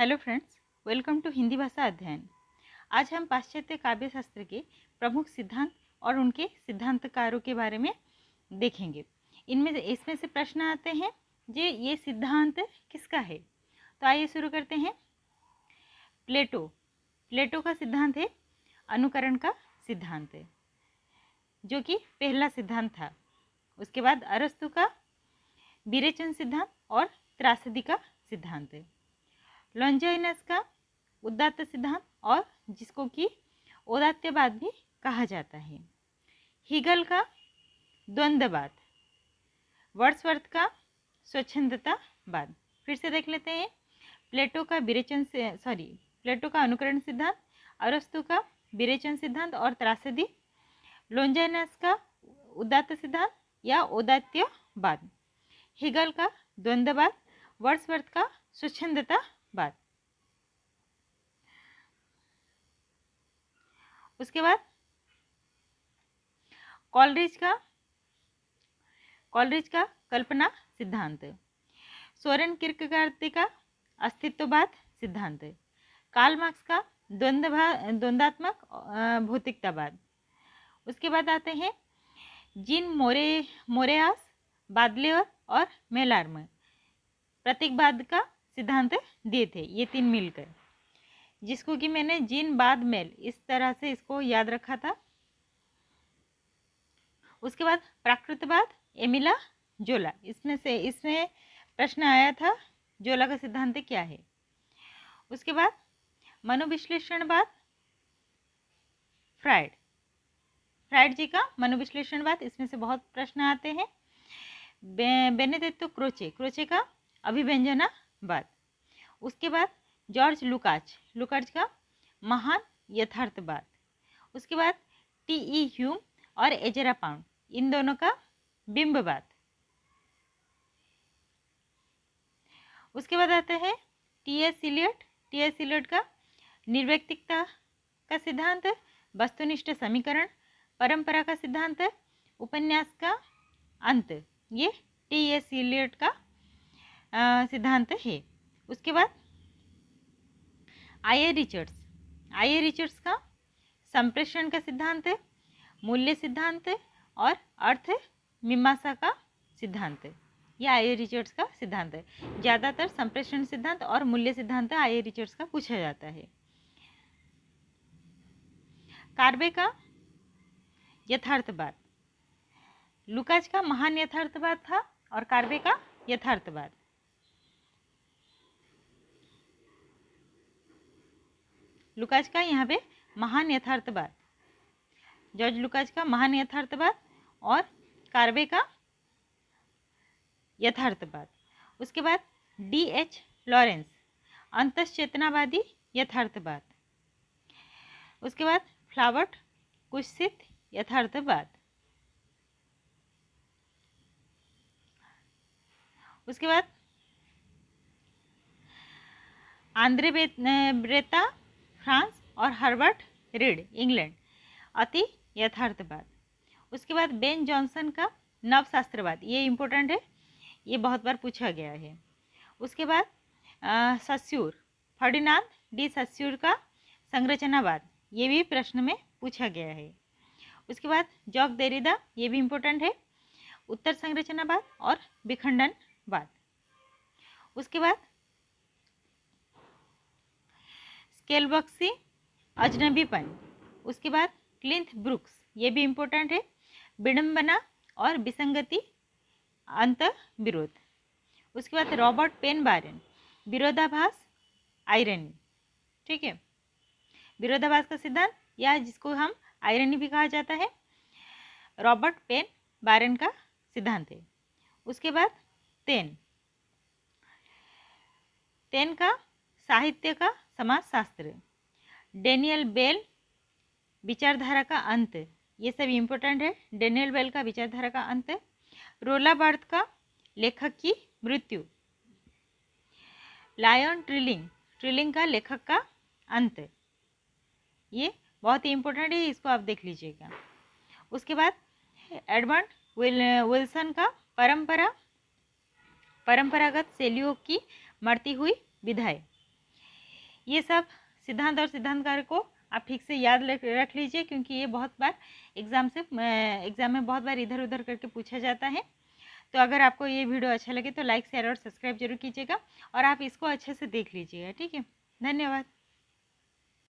Hello friends, welcome to Hindi Bhasha Adhyayan. आज हम पाश्चात्य काव्य शास्त्र के प्रमुख सिद्धांत और उनके सिद्धांतकारों के बारे में देखेंगे। इसमें से प्रश्न आते हैं जे ये सिद्धांत किसका है। तो आइए शुरू करते हैं। प्लेटो का सिद्धांत है अनुकरण का सिद्धांत, जो कि पहला सिद्धांत था। उसके बाद अरस्तु का विरेचन सिद्धांत और त्रासदी का सिद्धांत है। लॉन्जाइनस का उदात्त सिद्धांत और जिसको कि औदात्यवाद भी कहा जाता है। हीगल का द्वंद्ववाद, वर्ड्सवर्थ का स्वच्छंदतावाद। फिर से देख लेते हैं। प्लेटो का अनुकरण सिद्धांत, अरस्तु का विरेचन सिद्धांत और त्रासदी, लॉन्जाइनस का उदात्त सिद्धांत या औदात्यवाद, हीगल का द्वंद्ववाद, वर्ड्सवर्थ का स्वच्छंदतावाद। उसके बाद कॉलरिज का कल्पना सिद्धांत, सोरेन किर्केगार्ड का अस्तित्ववाद सिद्धांत, कार्ल मार्क्स का द्वंद्वात्मक भौतिकतावाद। उसके बाद आते हैं जीन मोरेयास, बादलेयर और मेलार्म प्रतीकवाद का सिद्धांत दिए थे, ये तीन मिलकर, जिसको कि मैंने जीन बाद मेल इस तरह से इसको याद रखा था। उसके बाद प्राकृतवाद, एमिला जोला। इसमें प्रश्न आया था जोला का सिद्धांत क्या है। उसके बाद मनोविश्लेषणवाद, फ्राइड जी का मनोविश्लेषणवाद, इसमें से बहुत प्रश्न आते हैं। बेनेडिक्टो क्रोचे का अभिव्यंजनावाद। उसके बाद जॉर्ज लुकाच का महान यथार्थवाद। उसके बाद टी.ई. ह्यूम और एजरा पाउंड, इन दोनों का बिंबवाद। उसके बाद आता है टी.एस. इलियट का निर्व्यक्तिकता का सिद्धांत, वस्तुनिष्ठ समीकरण, परंपरा का सिद्धांत, उपन्यास का अंत, ये टी.एस. इलियट का सिद्धांत है। उसके बाद आई.ए. रिचर्ड्स का संप्रेषण का सिद्धांत, मूल्य सिद्धांत और अर्थ मीमांसा का सिद्धांत, यह आई.ए. रिचर्ड्स का सिद्धांत है। ज़्यादातर संप्रेषण सिद्धांत और मूल्य सिद्धांत आई.ए. रिचर्ड्स का पूछा जाता है। कार्बे का यथार्थवाद, लुकाच का महान यथार्थवाद था और कार्बे का यथार्थवाद। लुकाच का यहाँ पे महान यथार्थवाद, जॉर्ज लुकाच का महान यथार्थवाद और कार्बे का यथार्थवाद। उसके बाद डी.एच. लॉरेंस, अंतश्चेतनावादी यथार्थवाद। उसके बाद फ्लावर्ट, कुत्सित यथार्थवाद। उसके बाद आंद्रे ब्रेता, फ्रांस और हर्बर्ट रीड, इंग्लैंड, अति यथार्थवाद। उसके बाद बेन जॉनसन का नवशास्त्रवाद, ये इम्पोर्टेंट है, ये बहुत बार पूछा गया है। उसके बाद फर्डिनांड डी सस्यूर का संरचनावाद, ये भी प्रश्न में पूछा गया है। उसके बाद जॉक देरिदा, ये भी इम्पोर्टेंट है, उत्तर संरचनावाद और विखंडनवाद। उसके बाद स्केलबक्सी, अजनबीपन। उसके बाद क्लिंथ ब्रुक्स, ये भी इम्पोर्टेंट है, विडंबना और विसंगति, अंत विरोध। उसके बाद रॉबर्ट पेन बारेन, विरोधाभास, आयरनी, ठीक है, विरोधाभास का सिद्धांत या जिसको हम आयरनी भी कहा जाता है, रॉबर्ट पेन बारेन का सिद्धांत है। उसके बाद तेन का साहित्य का समाजशास्त्र, डेनियल बेल विचारधारा का अंत, ये सब इम्पोर्टेंट है, डेनियल बेल का विचारधारा का अंत। रोला बर्थ का लेखक की मृत्यु, लायन ट्रिलिंग का लेखक का अंत, ये बहुत ही इम्पोर्टेंट है, इसको आप देख लीजिएगा। उसके बाद एडमंड विल्सन का परंपरागत शैलियों की मरती हुई विधाएं, ये सब सिद्धांत और सिद्धांत कार्य को आप ठीक से याद रख लीजिए, क्योंकि ये बहुत बार एग्ज़ाम में बहुत बार इधर उधर करके पूछा जाता है। तो अगर आपको ये वीडियो अच्छा लगे तो लाइक शेयर और सब्सक्राइब जरूर कीजिएगा, और आप इसको अच्छे से देख लीजिएगा। ठीक है, धन्यवाद।